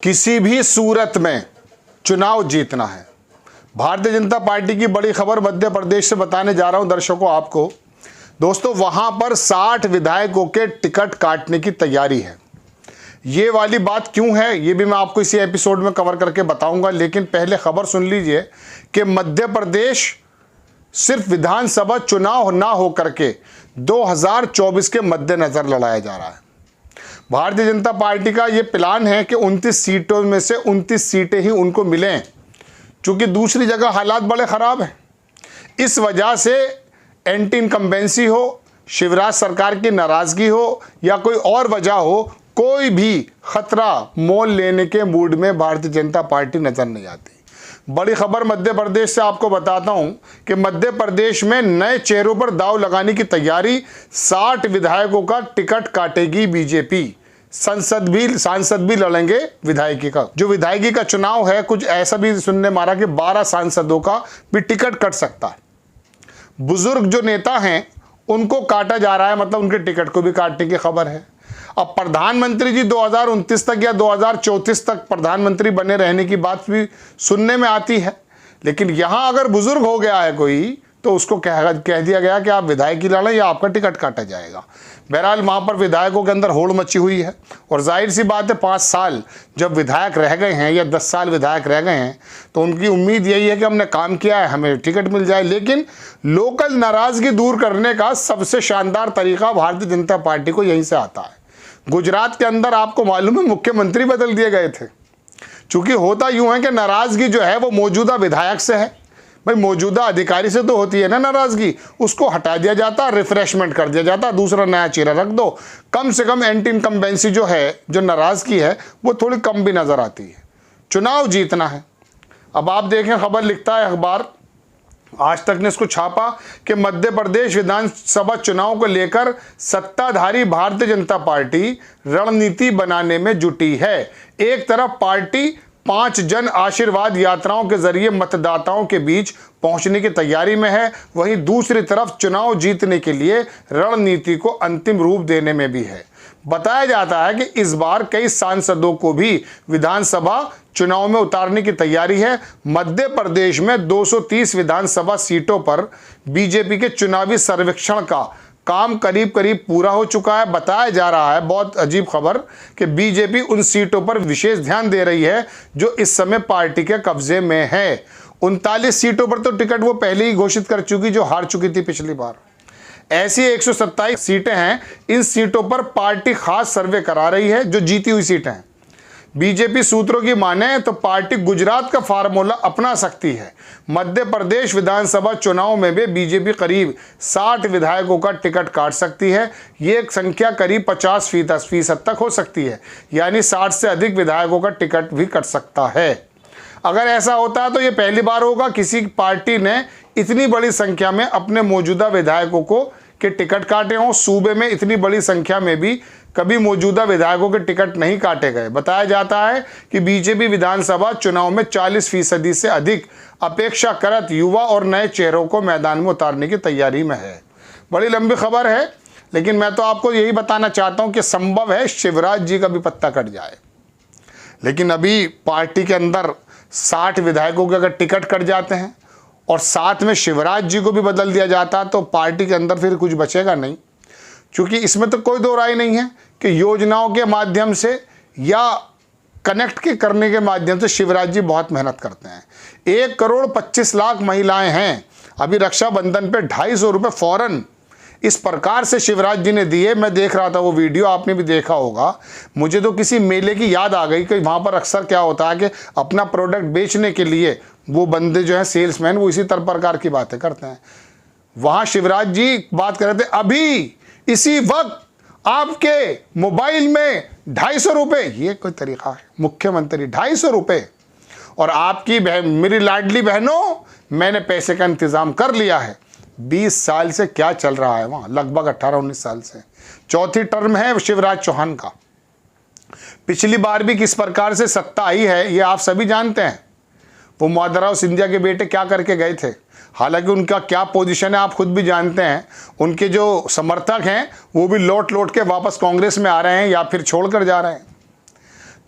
किसी भी सूरत में चुनाव जीतना है। भारतीय जनता पार्टी की बड़ी खबर मध्य प्रदेश से बताने जा रहा हूं दर्शकों आपको। दोस्तों वहां पर 60 विधायकों के टिकट काटने की तैयारी है। ये वाली बात क्यों है ये भी मैं आपको इसी एपिसोड में कवर करके बताऊंगा, लेकिन पहले खबर सुन लीजिए कि मध्य प्रदेश सिर्फ विधानसभा चुनाव ना हो करके 2024 के मद्देनजर लड़ाया जा रहा है। भारतीय जनता पार्टी का ये प्लान है कि 29 सीटों में से 29 सीटें ही उनको मिलें, क्योंकि दूसरी जगह हालात बड़े ख़राब हैं। इस वजह से एंटी इनकम्बेंसी हो, शिवराज सरकार की नाराज़गी हो या कोई और वजह हो, कोई भी खतरा मोल लेने के मूड में भारतीय जनता पार्टी नज़र नहीं आती। बड़ी खबर मध्य प्रदेश से आपको बताता हूं कि मध्य प्रदेश में नए चेहरों पर दांव लगाने की तैयारी। 60 विधायकों का टिकट काटेगी बीजेपी। सांसद भी लड़ेंगे विधायकी का। जो विधायकी का चुनाव है, कुछ ऐसा भी सुनने मारा कि 12 सांसदों का भी टिकट कट सकता है। बुजुर्ग जो नेता हैं उनको काटा जा रहा है, मतलब उनके टिकट को भी काटने की खबर है। अब प्रधानमंत्री जी 2029 तक या 2034 तक प्रधानमंत्री बने रहने की बात भी सुनने में आती है, लेकिन यहां अगर बुजुर्ग हो गया है कोई तो उसको कह दिया गया कि आप विधायकी लड़ें या आपका टिकट काटा जाएगा। बहरहाल वहां पर विधायकों के अंदर होड़ मची हुई है और जाहिर सी बात है 5 साल जब विधायक रह गए हैं या 10 साल विधायक रह गए हैं तो उनकी उम्मीद यही है कि हमने काम किया है, हमें टिकट मिल जाए। लेकिन लोकल नाराजगी दूर करने का सबसे शानदार तरीका भारतीय जनता पार्टी को यहीं से आता है। गुजरात के अंदर आपको मालूम है मुख्यमंत्री बदल दिए गए थे। चूंकि होता यूं है कि नाराजगी जो है वो मौजूदा विधायक से है, भाई मौजूदा अधिकारी से तो होती है ना नाराजगी, उसको हटा दिया जाता, रिफ्रेशमेंट कर दिया जाता, दूसरा नया चेहरा रख दो। कम से कम एंटी इनकम्बेंसी जो है, जो नाराजगी है वो थोड़ी कम भी नजर आती है। चुनाव जीतना है। अब आप देखें, खबर लिखता है अखबार आज तक ने इसको छापा कि मध्य प्रदेश विधानसभा चुनाव को लेकर सत्ताधारी भारतीय जनता पार्टी रणनीति बनाने में जुटी है। एक तरफ पार्टी 5 जन आशीर्वाद यात्राओं के जरिए मतदाताओं के बीच पहुंचने की तैयारी में है, वहीं दूसरी तरफ चुनाव जीतने के लिए रणनीति को अंतिम रूप देने में भी है। बताया जाता है कि इस बार कई सांसदों को भी विधानसभा चुनाव में उतारने की तैयारी है। मध्य प्रदेश में 230 विधानसभा सीटों पर बीजेपी के चुनावी सर्वेक्षण का काम करीब करीब पूरा हो चुका है। बताया जा रहा है, बहुत अजीब खबर, कि बीजेपी उन सीटों पर विशेष ध्यान दे रही है जो इस समय पार्टी के कब्जे में है। 39 सीटों पर तो टिकट वो पहले ही घोषित कर चुकी जो हार चुकी थी पिछली बार। ऐसी 127 सीटें हैं। इन सीटों पर पार्टी खास सर्वे करा रही है जो जीती हुई सीटें हैं। बीजेपी सूत्रों की माने तो पार्टी गुजरात का फार्मूला अपना सकती है। मध्य प्रदेश विधानसभा चुनाव में भी बीजेपी करीब 60 विधायकों का टिकट काट सकती है। ये संख्या करीब 50% तक हो सकती है, यानी 60 से अधिक विधायकों का टिकट भी कट सकता है। अगर ऐसा होता है तो ये पहली बार होगा किसी पार्टी ने इतनी बड़ी संख्या में अपने मौजूदा विधायकों को के टिकट काटे हों। सूबे में इतनी बड़ी संख्या में भी कभी मौजूदा विधायकों के टिकट नहीं काटे गए। बताया जाता है कि बीजेपी विधानसभा चुनाव में 40% से अधिक अपेक्षाकृत युवा और नए चेहरों को मैदान में उतारने की तैयारी में है। बड़ी लंबी खबर है, लेकिन मैं तो आपको यही बताना चाहता हूं कि संभव है शिवराज जी का भी पत्ता कट जाए। लेकिन अभी पार्टी के अंदर 60 विधायकों के अगर टिकट कट जाते हैं और साथ में शिवराज जी को भी बदल दिया जाता तो पार्टी के अंदर फिर कुछ बचेगा नहीं। क्योंकि इसमें तो कोई दो राय नहीं है कि योजनाओं के माध्यम से या कनेक्ट के करने के माध्यम से शिवराज जी बहुत मेहनत करते हैं। 1 करोड़ 25 लाख महिलाएं हैं। अभी रक्षाबंधन पे 250 रुपये फौरन इस प्रकार से शिवराज जी ने दिए। मैं देख रहा था वो वीडियो, आपने भी देखा होगा। मुझे तो किसी मेले की याद आ गई कि वहाँ पर अक्सर क्या होता है कि अपना प्रोडक्ट बेचने के लिए वो बंदे जो हैं सेल्समैन, वो इसी तरह प्रकार की बातें करते हैं। वहाँ शिवराज जी बात कर रहे थे, अभी इसी वक्त आपके मोबाइल में 250 रुपये। ये कोई तरीका है? मुख्यमंत्री 250 रुपये। और आपकी बहन, मेरी लाडली बहनों, मैंने पैसे का इंतजाम कर लिया है। 20 साल से क्या चल रहा है वहाँ, लगभग 18-19 साल से। 4थी टर्म है शिवराज चौहान का। पिछली बार भी किस प्रकार से सत्ता आई है ये आप सभी जानते हैं। वो माधवराव सिंधिया के बेटे क्या करके गए थे, हालांकि उनका क्या पोजीशन है आप खुद भी जानते हैं। उनके जो समर्थक हैं वो भी लौट के वापस कांग्रेस में आ रहे हैं या फिर छोड़कर जा रहे हैं।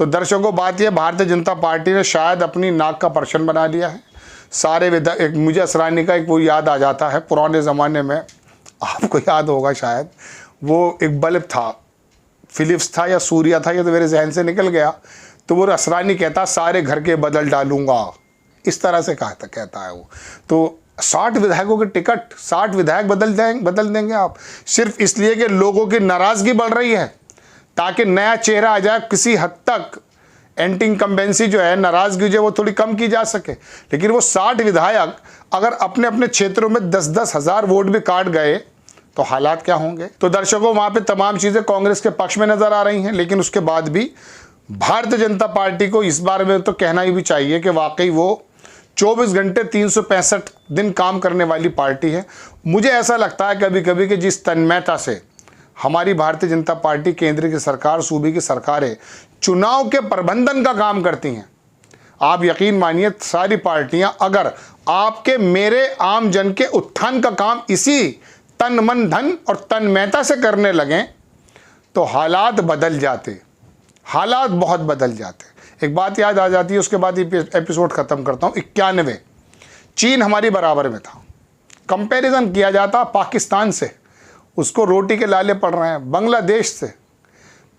तो दर्शकों, बात यह, भारतीय जनता पार्टी ने शायद अपनी नाक का प्रश्न बना लिया है। सारे विधायक, मुझे असरानी का एक वो याद आ जाता है, पुराने ज़माने में आपको याद होगा शायद, वो एक बल्ब था, फिलिप्स था या सूर्या था, ये तो मेरे जहन से निकल गया। तो वो असरानी कहता सारे घर के बदल डालूंगा, इस तरह से कहता है वो। तो 60 विधायकों के टिकट, 60 विधायक बदल देंगे आप, सिर्फ इसलिए कि लोगों की नाराज़गी बढ़ रही है, ताकि नया चेहरा आ जाए, किसी हद तक एंटी इनकम्बेंसी जो है, नाराज़गी जो है वो थोड़ी कम की जा सके। लेकिन वो 60 विधायक अगर अपने अपने क्षेत्रों में 10-10 हज़ार वोट भी काट गए तो हालात क्या होंगे। तो दर्शकों, वहाँ पे तमाम चीज़ें कांग्रेस के पक्ष में नज़र आ रही हैं, लेकिन उसके बाद भी भारतीय जनता पार्टी को इस बारे में तो कहना ही भी चाहिए कि वाकई वो 24 घंटे 365 दिन काम करने वाली पार्टी है। मुझे ऐसा लगता है कभी कभी कि जिस तन्मयता से हमारी भारतीय जनता पार्टी, केंद्र की सरकार, सूबे की सरकारें चुनाव के प्रबंधन का काम करती हैं, आप यकीन मानिए सारी पार्टियां अगर आपके मेरे आम जन के उत्थान का काम इसी तन मन धन और तन्मयता से करने लगें तो हालात बदल जाते, हालात बहुत बदल जाते। एक बात याद आ जाती है, उसके बाद एपिसोड ख़त्म करता हूँ। 91 चीन हमारी बराबर में था, कंपैरिजन किया जाता पाकिस्तान से, उसको रोटी के लाले पड़ रहे हैं बांग्लादेश से।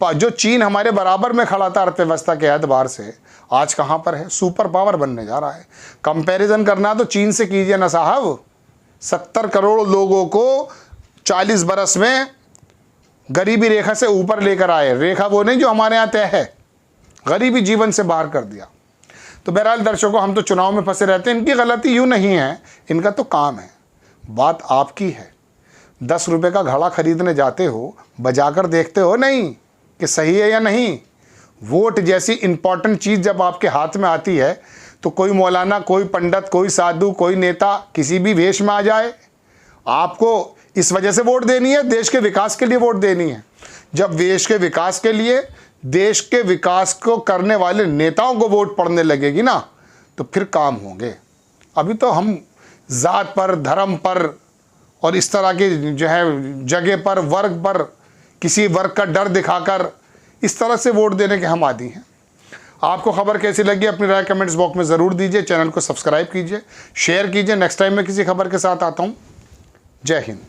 जो चीन हमारे बराबर में खड़ा था अर्थव्यवस्था के एतबार से, आज कहाँ पर है, सुपर पावर बनने जा रहा है। कंपैरिजन करना तो चीन से कीजिए ना साहब, 70 करोड़ लोगों को 40 बरस में गरीबी रेखा से ऊपर लेकर आए। रेखा वो नहीं जो हमारे यहाँ तय है, गरीबी जीवन से बाहर कर दिया। तो बहरहाल दर्शकों, हम तो चुनाव में फंसे रहते हैं, इनकी गलती यूँ नहीं है, इनका तो काम है। बात आपकी है, 10 रुपये का घड़ा खरीदने जाते हो, बजाकर देखते हो नहीं कि सही है या नहीं। वोट जैसी इंपॉर्टेंट चीज़ जब आपके हाथ में आती है तो कोई मौलाना, कोई पंडित, कोई साधु, कोई नेता किसी भी वेश में आ जाए, आपको इस वजह से वोट देनी है, देश के विकास के लिए वोट देनी है। जब देश के विकास के लिए, देश के विकास को करने वाले नेताओं को वोट पड़ने लगेगी ना, तो फिर काम होंगे। अभी तो हम जात पर, धर्म पर और इस तरह के जो है जगह पर, वर्ग पर, किसी वर्ग का डर दिखाकर इस तरह से वोट देने के हम आदी हैं। आपको खबर कैसी लगी अपनी राय कमेंट्स बॉक्स में ज़रूर दीजिए। चैनल को सब्सक्राइब कीजिए, शेयर कीजिए। नेक्स्ट टाइम मैं किसी खबर के साथ आता हूँ। जय हिंद।